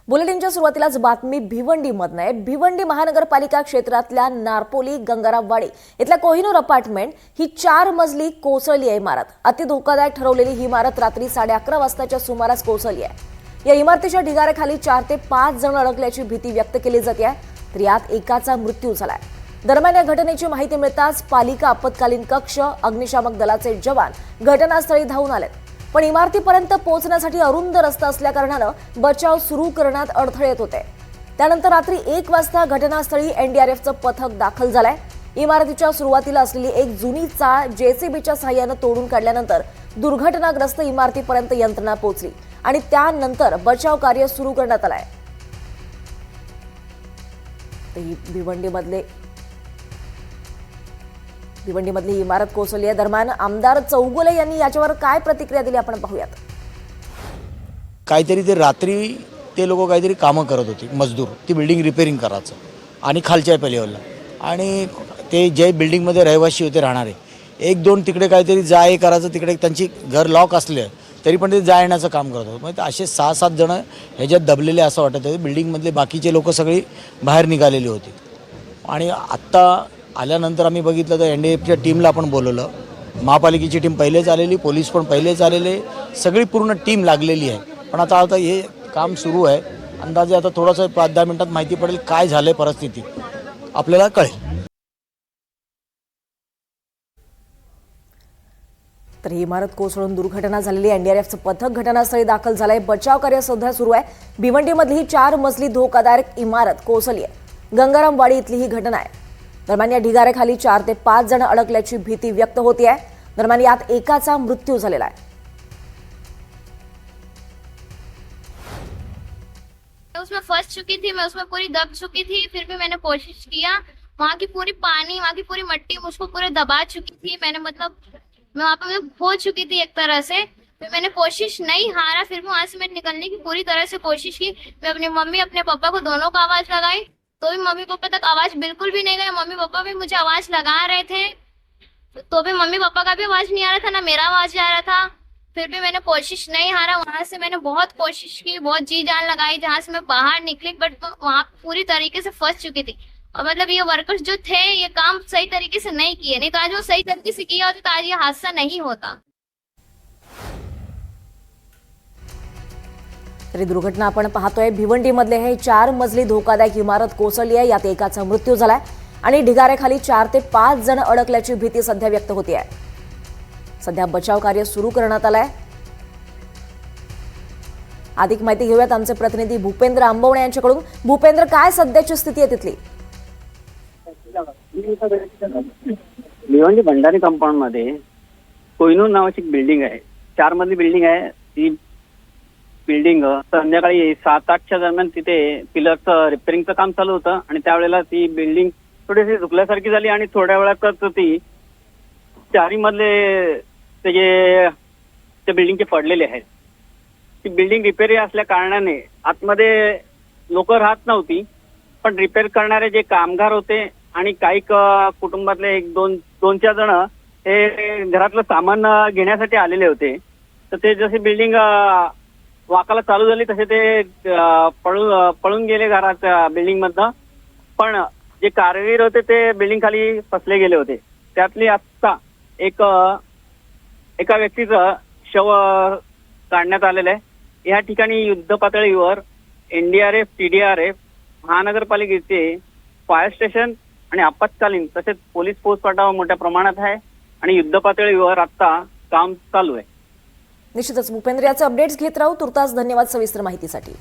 बुलेटिनच्या सुरुवातीलाच बातमी भिवंडीमधून आहे। भिवंडी महानगरपालिका क्षेत्रातल्या नारपोली गंगारामवाडी इथल्या कोहिनूर अपार्टमेंट ही 4 मजली कोसळली आहे इमारत। अति धोकादायक ठरवलेली ही इमारत रात्री 11:30 वाजताच्या सुमारास कोसळली आहे। या इमारतीच्या ढिगाऱ्याखाली 4 ते 5 जण अडकल्याची भीती व्यक्त केली जाते आहे, तर यात एकाचा मृत्यू झालाय। दरम्यान या घटनेची माहिती मिळताच पालिका आपत्कालीन कक्ष, अग्निशामक दलाचे जवान घटनास्थळी धावून आले, पण इमारतीपर्यंत पोहोचण्यासाठी अरुंद रस्ता असल्याकारणाने बचाव सुरू करण्यात अडथळे येत होते। त्यानंतर रात्री 1 वाजता घटनास्थळी एनडीआरएफचं पथक दाखल झालंय। इमारतीच्या सुरुवातीला असलेली एक जुनी चाळ जेसीबीच्या सहाय्याने तोडून काढल्यानंतर दुर्घटनाग्रस्त इमारतीपर्यंत यंत्रणा पोहोचली आणि त्यानंतर बचाव कार्य सुरू करण्यात आलंय। भिवंडीमधली इमारत कोसळली आहे। दरम्यान आमदार चौगुले यांनी याच्यावर काय प्रतिक्रिया दिली आपण पाहूयात। काहीतरी ते रात्री ते लोक काहीतरी कामं करत होते, मजदूर, ती बिल्डिंग रिपेअरिंग करायचं आणि खालच्या लेवलला, आणि ते जे बिल्डिंगमध्ये रहिवासी होते राहणारे 1-2 तिकडे काहीतरी जा ये करायचं, तिकडे त्यांची घर लॉक असले तरी पण ते जा येण्याचं काम करत होते। म्हणजे असे 6-7 जण ह्याच्यात दबलेले असं वाटत होते। बिल्डिंगमधले बाकीचे लोक सगळी बाहेर निघालेली होती आणि आत्ता आल्यानंतर आम्ही बघितलं तर एनडीएफच्या टीमला आपण बोलवलं। महापालिकेची टीम पहिलेच आलेली, पोलीस पण पहिलेच आलेले, सगळी पूर्ण टीम लागलेली आहे। पण आता हे काम सुरू आहे। अंदाजे आता थोडंसं 5-10 मिनिटात माहिती पडेल काय झालंय, परिस्थिती आपल्याला कळेल। तर ही इमारत कोसळून दुर्घटना झालेली आहे। एनडीआरएफचं पथक घटनास्थळी दाखल झालंय। बचाव कार्य सध्या सुरू आहे। भिवंडीमधली ही 4 मजली धोकादायक इमारत कोसळली आहे। गंगारामवाडी इथली ही घटना आहे। दरम्यान या ढिगाऱ्याखाली 4 ते 5 जण अडकल्याची भीती व्यक्त होती आहे। दरम्यान यात एकाचा मृत्यू झालेला आहे। उसमें फंस चुकी थी, मैं उसमें पूरी दब चुकी थी। फिर भी मैंने कोशिश किया। वहाँ की पूरी पानी, वहाँ की पूरी मट्टी मुझको पूरे दबा चुकी थी। मैं वहाँ पे खो चुकी थी एक तरह से। फिर मैंने कोशिश नहीं हारा, फिर भी वहाँ से मैंने निकलने की पूरी तरह से कोशिश की। मैं अपनी मम्मी, अपने पापा को दोनों को आवाज लगाई, तो भी मम्मी पापा तक आवाज बिल्कुल भी नहीं गई। मम्मी पापा भी मुझे आवाज लगा रहे थे, तो भी मम्मी पापा का भी आवाज नहीं आ रहा था, ना मेरा आवाज आ रहा था। फिर भी मैंने कोशिश नहीं हारा। वहां से मैंने बहुत कोशिश की, बहुत जी जान लगाई जहां से मैं बाहर निकली, बट वहां पूरी तरीके से फंस चुकी थी। और मतलब ये वर्कर्स जो थे ये काम सही तरीके से नहीं किए, नहीं तो आज वो सही तरीके से किया होता तो आज ये हादसा नहीं होता। तरी दुर्घटना आपण पाहतोय। भिवंडीमधले हे 4 मजली धोकादायक इमारत कोसळली आहे। यात एकाचा मृत्यू झालाय आणि ढिगाऱ्याखाली 4 ते 5 जण अडकल्याची भीती सध्या व्यक्त होते आहे। सध्या बचाव कार्य सुरू करण्यात आलंय। अधिक माहिती घेऊयात आमचे प्रतिनिधी भूपेंद्र आंबवणे यांच्याकडून। भूपेंद्र, काय सध्याची स्थिती आहे तिथली? भिवंडी भंडारी कंपाऊंड मध्ये कोहिनूर नावाची एक बिल्डिंग आहे। 4 मजली बिल्डिंग आहे। ती बिल्डिंग संध्याकाळी 7-8च्या दरम्यान तिथे पिलरचं रिपेअरिंगचं काम चालू होतं आणि त्यावेळेला ती बिल्डिंग थोडीशी झुकल्यासारखी झाली आणि थोड्या वेळातच ती 4 मजले ते बिल्डिंगचे पडलेले आहेत। ती बिल्डिंग रिपेअरी असल्या कारणाने आतमध्ये लोक राहत नव्हती, पण रिपेअर करणारे जे कामगार होते आणि काही कुटुंबातले 2-4 जण हे घरातलं सामान घेण्यासाठी आलेले होते। तर ते जसे बिल्डिंग वाकायला चालू झाली तसे ते पळून गेले घरात बिल्डिंग मधनं, पण जे कारवीर होते ते बिल्डिंग खाली फसले गेले होते। त्यातली आत्ता एका व्यक्तीचं शव काढण्यात आलेलं आहे। या ठिकाणी युद्ध पातळीवर एनडीआरएफ, टीडीआरएफ, महानगरपालिकेचे फायर स्टेशन आणि आपत्कालीन तसेच पोलीस फौजफाटा मोठ्या प्रमाणात आहे आणि युद्ध पातळीवर आता काम चालू आहे। निश्चितच भूपेंद्र, याचे अपडेट्स घेत राहू। तुर्तास धन्यवाद सविस्तर माहितीसाठी।